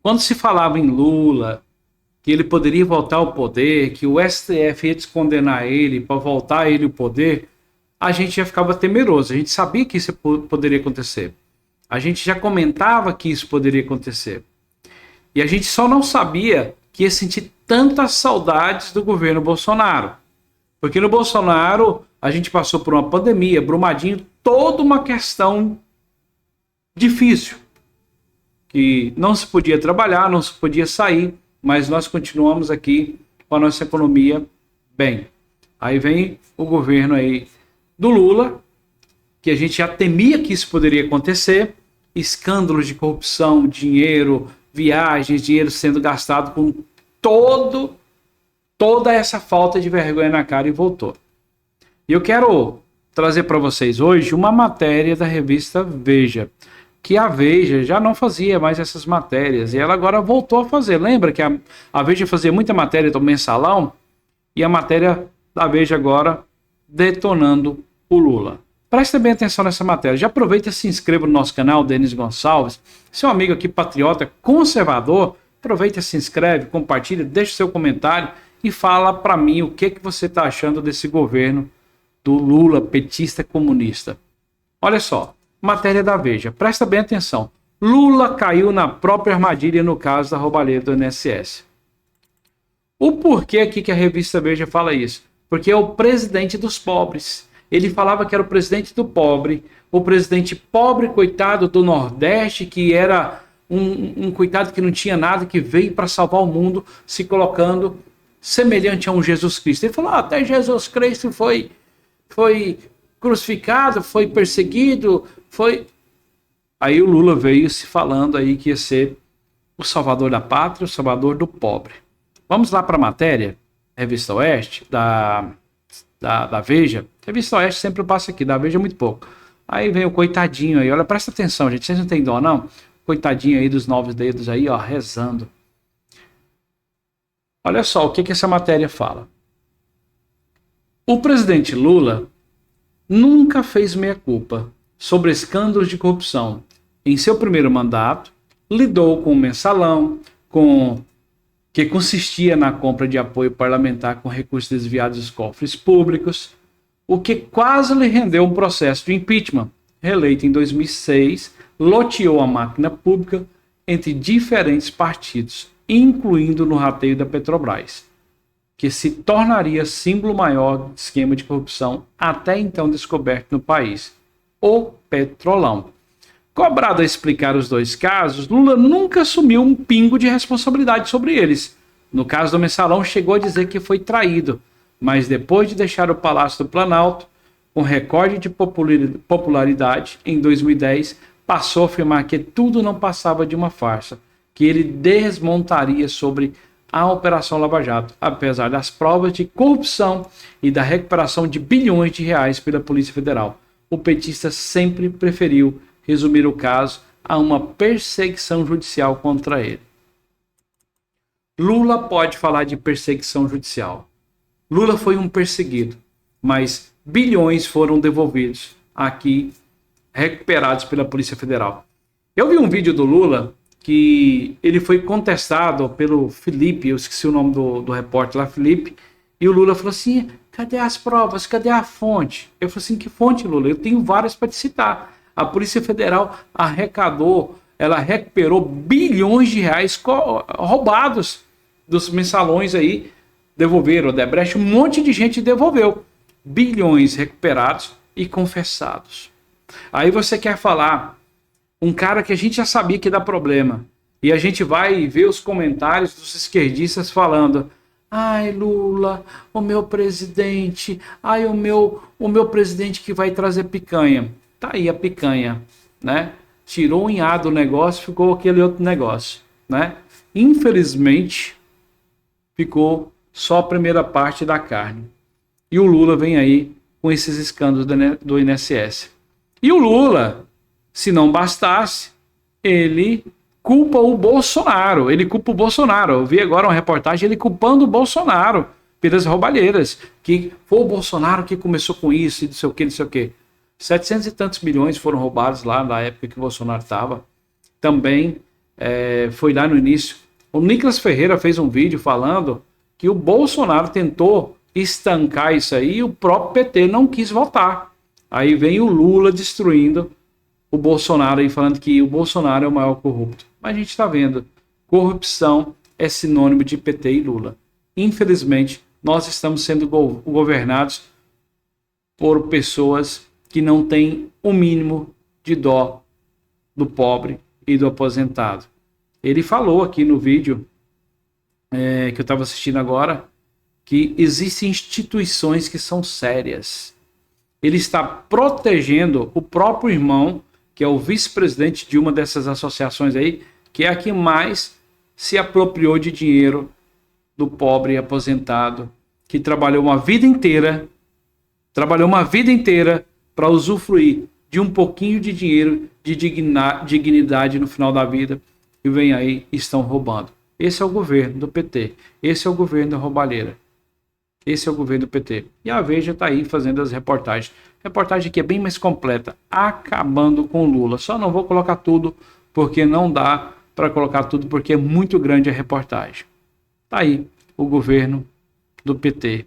Quando se falava em Lula, que ele poderia voltar ao poder, que o STF ia descondenar ele para voltar ele ao poder, a gente já ficava temeroso. A gente sabia que isso poderia acontecer. A gente já comentava que isso poderia acontecer. E a gente só não sabia que ia sentir tantas saudades do governo Bolsonaro. Porque no Bolsonaro a gente passou por uma pandemia, Brumadinho, toda uma questão difícil. Que não se podia trabalhar, não se podia sair, mas nós continuamos aqui com a nossa economia bem. Aí vem o governo aí do Lula, que a gente já temia que isso poderia acontecer, escândalos de corrupção, dinheiro, viagens, dinheiro sendo gastado com toda essa falta de vergonha na cara e voltou. E eu quero trazer para vocês hoje uma matéria da revista Veja, que a Veja já não fazia mais essas matérias, e ela agora voltou a fazer. Lembra que a Veja fazia muita matéria do Mensalão, e a matéria da Veja agora detonando o Lula. Preste bem atenção nessa matéria. Já aproveita e se inscreva no nosso canal, Denis Gonçalves. Seu amigo aqui, patriota, conservador, aproveita e se inscreve, compartilha, deixa seu comentário e fala para mim o que você está achando desse governo do Lula, petista comunista. Olha só. Matéria da Veja. Presta bem atenção. Lula caiu na própria armadilha no caso da roubalheira do INSS. O porquê aqui que a revista Veja fala isso? Porque é o presidente dos pobres. Ele falava que era o presidente do pobre, o presidente pobre, coitado do Nordeste, que era um coitado que não tinha nada, que veio para salvar o mundo, se colocando semelhante a um Jesus Cristo. Ele falou, até Jesus Cristo foi crucificado, foi perseguido, foi... Aí o Lula veio se falando aí que ia ser o salvador da pátria, o salvador do pobre. Vamos lá para a matéria, Revista Oeste, da Veja. Revista Oeste sempre passa aqui, da Veja muito pouco. Aí vem o coitadinho aí, olha, presta atenção, gente, vocês não têm dó, não? Coitadinho aí dos 9 dedos aí, ó, rezando. Olha só o que essa matéria fala. O presidente Lula nunca fez meia-culpa sobre escândalos de corrupção. Em seu primeiro mandato, lidou com o mensalão, que consistia na compra de apoio parlamentar com recursos desviados dos cofres públicos, o que quase lhe rendeu um processo de impeachment. Reeleito em 2006, loteou a máquina pública entre diferentes partidos, incluindo no rateio da Petrobras, que se tornaria símbolo maior de esquema de corrupção até então descoberto no país, o Petrolão. Cobrado a explicar os dois casos, Lula nunca assumiu um pingo de responsabilidade sobre eles. No caso do Mensalão, chegou a dizer que foi traído, mas depois de deixar o Palácio do Planalto, com recorde de popularidade, em 2010, passou a afirmar que tudo não passava de uma farsa, que ele desmontaria sobre a Operação Lava Jato, apesar das provas de corrupção e da recuperação de bilhões de reais pela Polícia Federal. O petista sempre preferiu resumir o caso a uma perseguição judicial contra ele. Lula pode falar de perseguição judicial. Lula foi um perseguido, mas bilhões foram devolvidos aqui, recuperados pela Polícia Federal. Eu vi um vídeo do Lula que ele foi contestado pelo Felipe, eu esqueci o nome do repórter lá, Felipe, e o Lula falou assim, cadê as provas, cadê a fonte? Eu falei assim, que fonte, Lula? Eu tenho várias para te citar. A Polícia Federal arrecadou, ela recuperou bilhões de reais roubados dos mensalões aí, devolveram, o Odebrecht, um monte de gente devolveu. Bilhões recuperados e confessados. Aí você quer falar, um cara que a gente já sabia que dá problema, e a gente vai ver os comentários dos esquerdistas falando, ai Lula, o meu presidente, ai o meu presidente que vai trazer picanha. Tá aí a picanha, né? Tirou um A do negócio, ficou aquele outro negócio, né? Infelizmente, ficou só a primeira parte da carne. E o Lula vem aí com esses escândalos do INSS. E o Lula, se não bastasse, ele culpa o Bolsonaro. Eu vi agora uma reportagem ele culpando o Bolsonaro pelas roubalheiras, que foi o Bolsonaro que começou com isso e não sei o que, não sei o que. 700 e tantos milhões foram roubados lá na época que o Bolsonaro estava. Também foi lá no início. O Nicolas Ferreira fez um vídeo falando que o Bolsonaro tentou estancar isso aí e o próprio PT não quis votar. Aí vem o Lula destruindo o Bolsonaro e falando que o Bolsonaro é o maior corrupto. Mas a gente está vendo, corrupção é sinônimo de PT e Lula. Infelizmente, nós estamos sendo governados por pessoas que não têm o mínimo de dó do pobre e do aposentado. Ele falou aqui no vídeo que eu estava assistindo agora que existem instituições que são sérias. Ele está protegendo o próprio irmão, que é o vice-presidente de uma dessas associações aí, que é a que mais se apropriou de dinheiro do pobre aposentado, que trabalhou uma vida inteira para usufruir de um pouquinho de dinheiro, de dignidade no final da vida, e vem aí e estão roubando. Esse é o governo do PT, esse é o governo da roubalheira, esse é o governo do PT. E a Veja está aí fazendo as reportagens. Reportagem aqui é bem mais completa, acabando com Lula. Só não vou colocar tudo, porque não dá para colocar tudo, porque é muito grande a reportagem. Está aí o governo do PT,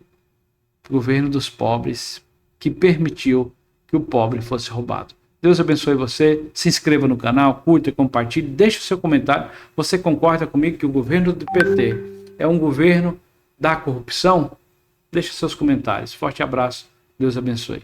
o governo dos pobres, que permitiu que o pobre fosse roubado. Deus abençoe você, se inscreva no canal, curta e compartilhe, deixe o seu comentário. Você concorda comigo que o governo do PT é um governo da corrupção? Deixe seus comentários. Forte abraço, Deus abençoe.